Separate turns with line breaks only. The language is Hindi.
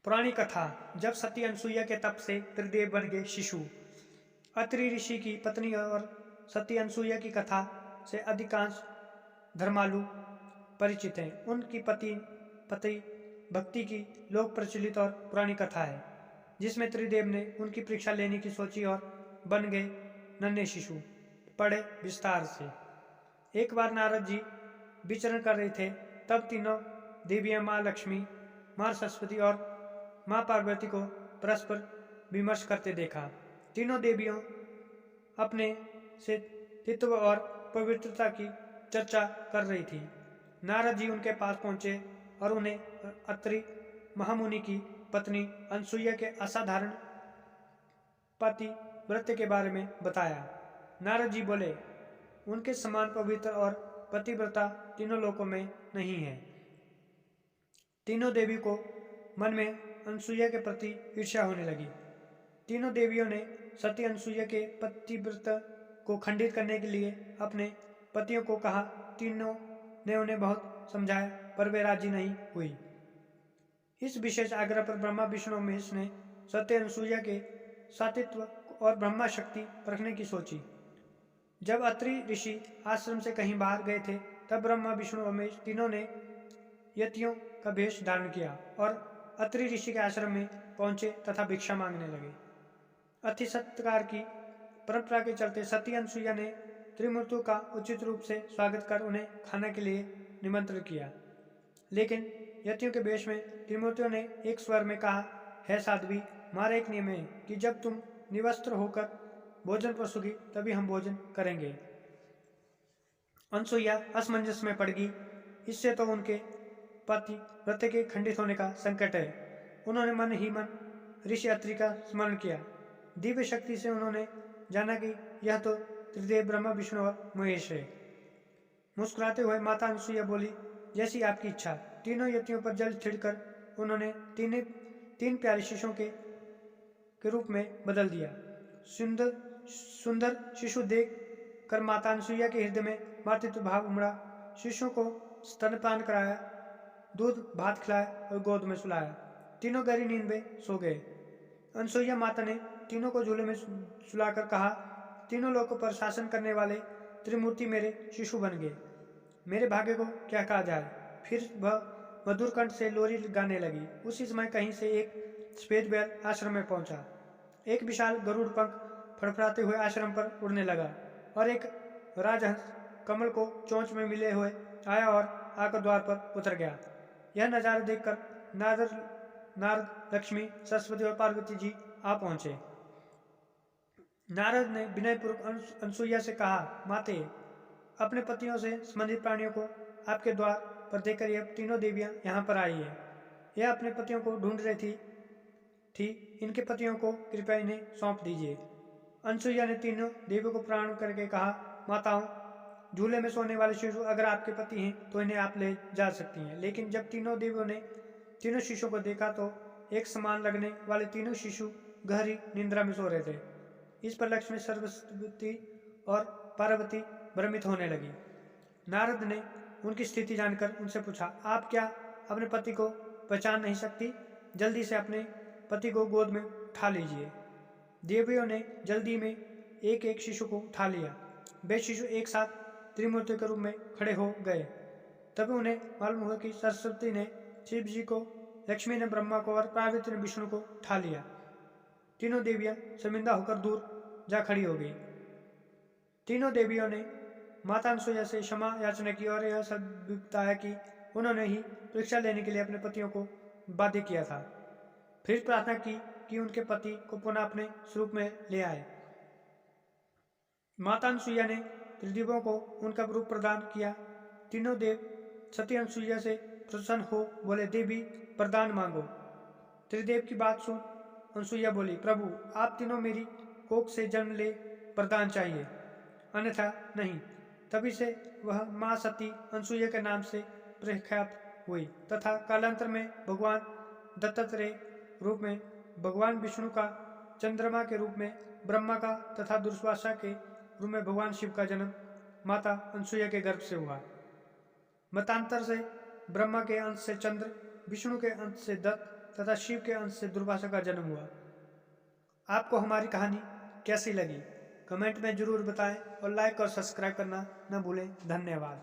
पुरानी कथा। जब सती अनसुईया के तप से त्रिदेव बन गए शिशु। अत्रि ऋषि की पत्नी और सती अनसुईया की कथा से अधिकांश धर्मालु परिचित हैं। उनकी पति भक्ति की लोक प्रचलित और पुरानी कथा है, जिसमें त्रिदेव ने उनकी परीक्षा लेने की सोची और बन गए नन्हे शिशु। पढ़े विस्तार से। एक बार नारद जी विचरण कर रहे थे, तब तीनों देवियां माँ लक्ष्मी, माँ सरस्वती और माँ पार्वती को परस्पर विमर्श करते देखा। तीनों देवियों अपने से तित्व और पवित्रता की चर्चा कर रही थी। नारद जी उनके पास पहुंचे और उन्हें अत्रि महामुनि की पत्नी अनसुईया के असाधारण पतिव्रत के बारे में बताया। नारद जी बोले, उनके समान पवित्र और पतिव्रता तीनों लोकों में नहीं है। तीनों देवी को मन में अनसुईया के प्रति ईर्ष्या होने लगी। तीनों देवियों ने सती अनसुईया के पतिव्रत को खंडित करने के लिए अपने पतियों को कहा। तीनों ने उन्हें बहुत समझाया, पर वे राजी नहीं हुई। इस विशेष आग्रह पर ब्रह्मा विष्णु महेश ने सती अनसुईया के सातित्व और ब्रह्मा शक्ति परखने की सोची। जब अत्रि ऋषि आश्रम से कहीं बाहर गए थे, तब ब्रह्मा विष्णु और महेश तीनों ने यतियों का वेश धारण किया और अत्रि ऋषि के आश्रम में पहुंचे तथा भिक्षा मांगने लगे। अति सत्कार की परंपरा के चलते सती अनसुईया ने त्रिमूर्तियों का उचित रूप से स्वागत कर उन्हें खाने के लिए निमंत्रण किया। लेकिन यतियों के वेश में त्रिमूर्तियों ने एक स्वर में कहा, है साध्वी, हमारा एक नियम है कि जब तुम निवस्त्र होकर भोजन परोसोगी तभी हम भोजन करेंगे। अनसुईया असमंजस में पड़ गई। इससे तो उनके पति व्रत के खंडित होने का संकट है। उन्होंने मन ही मन ऋषि अत्रि का स्मरण किया। दिव्य शक्ति से उन्होंने जाना कि यह तो त्रिदेव ब्रह्मा विष्णु और महेश है। मुस्कुराते हुए माता अनसुईया बोली, जैसी आपकी इच्छा। तीनों यतियों पर जल छिड़कर उन्होंने तीन प्यारे शिशुओं के रूप में बदल दिया। सुंदर शिशु देख कर माता अनसुईया के हृदय में मातृत्व भाव उमड़ा। शिशुओं को स्तनपान कराया, दूध भात खिलाया और गोद में सुलाया। तीनों गहरी नींद में सो गए। अनसुईया माता ने तीनों को झूले में सुलाकर कहा, तीनों लोगों पर शासन करने वाले त्रिमूर्ति मेरे शिशु बन गए। मेरे भाग्य को क्या कहा जाए। फिर वह मधुर कंठ से लोरी गाने लगी। उसी समय कहीं से एक सफेद बैल आश्रम में पहुंचा। एक विशाल गरुड़ पंख फड़फड़ाते हुए आश्रम पर उड़ने लगा और एक राजहंस कमल को चोंच में मिले हुए आया और आकर द्वार पर उतर गया। यह नजारा देखकर नारद, लक्ष्मी, सरस्वती और पार्वती जी आ पहुंचे। नारद ने विनयपूर्वक अनसुईया से कहा, माते, अपने पतियों से संबंधित प्राणियों को आपके द्वार पर देकर यह तीनों देवियां यहाँ पर आई है। यह अपने पतियों को ढूंढ रही थी। इनके पतियों को कृपया इन्हें सौंप दीजिए। अनसुईया ने तीनों देवियों को प्रणाम करके कहा, माताओं, झूले में सोने वाले शिशु अगर आपके पति हैं तो इन्हें आप ले जा सकती हैं। लेकिन जब तीनों देवियों ने तीनों शिशुओं को देखा तो एक समान लगने वाले तीनों शिशु गहरी निंद्रा में सो रहे थे। इस पर लक्ष्मी, सरस्वती और पार्वती भ्रमित होने लगी। नारद ने उनकी स्थिति जानकर उनसे पूछा, आप क्या अपने पति को पहचान नहीं सकती? जल्दी से अपने पति को गोद में उठा लीजिए। देवियों ने जल्दी में एक एक शिशु को उठा लिया। वे शिशु एक साथ त्रिमूर्ति के रूप में खड़े हो गए। तभी उन्हें मालूम हुआ कि सरस्वती ने शिव जी को, लक्ष्मी ने ब्रह्मा को और पार्वती ने विष्णु को उठा लिया। तीनों देवियां शर्मिंदा होकर दूर जा खड़ी हो गई। तीनों देवियों ने माता अनसुईया से क्षमा याचना की और यह सब बताया कि उन्होंने ही परीक्षा लेने के लिए अपने पतियों को बाध्य किया था। फिर प्रार्थना की कि उनके पति को पुनः अपने स्वरूप में ले आए। माता अनसुईया ने त्रिदेवों को उनका रूप प्रदान किया। तीनों देव सती अनसुईया से प्रसन्न हो बोले, देवी वरदान मांगो। त्रिदेव की बात सुन अनसुईया बोली, प्रभु, आप तीनों मेरी कोख से जन्म ले, वरदान चाहिए, अन्यथा नहीं। तभी से वह माँ सती अनसुईया के नाम से प्रख्यात हुई तथा कालांतर में भगवान दत्तात्रेय रूप में, भगवान विष्णु का चंद्रमा के रूप में, ब्रह्मा का तथा दुर्वासा के रूप में भगवान शिव का जन्म माता अनसुईया के गर्भ से हुआ। मतांतर से ब्रह्मा के अंश से चंद्र, विष्णु के अंश से दत्त तथा शिव के अंश से दुर्वासा का जन्म हुआ। आपको हमारी कहानी कैसी लगी कमेंट में ज़रूर बताएं और लाइक और सब्सक्राइब करना न भूलें। धन्यवाद।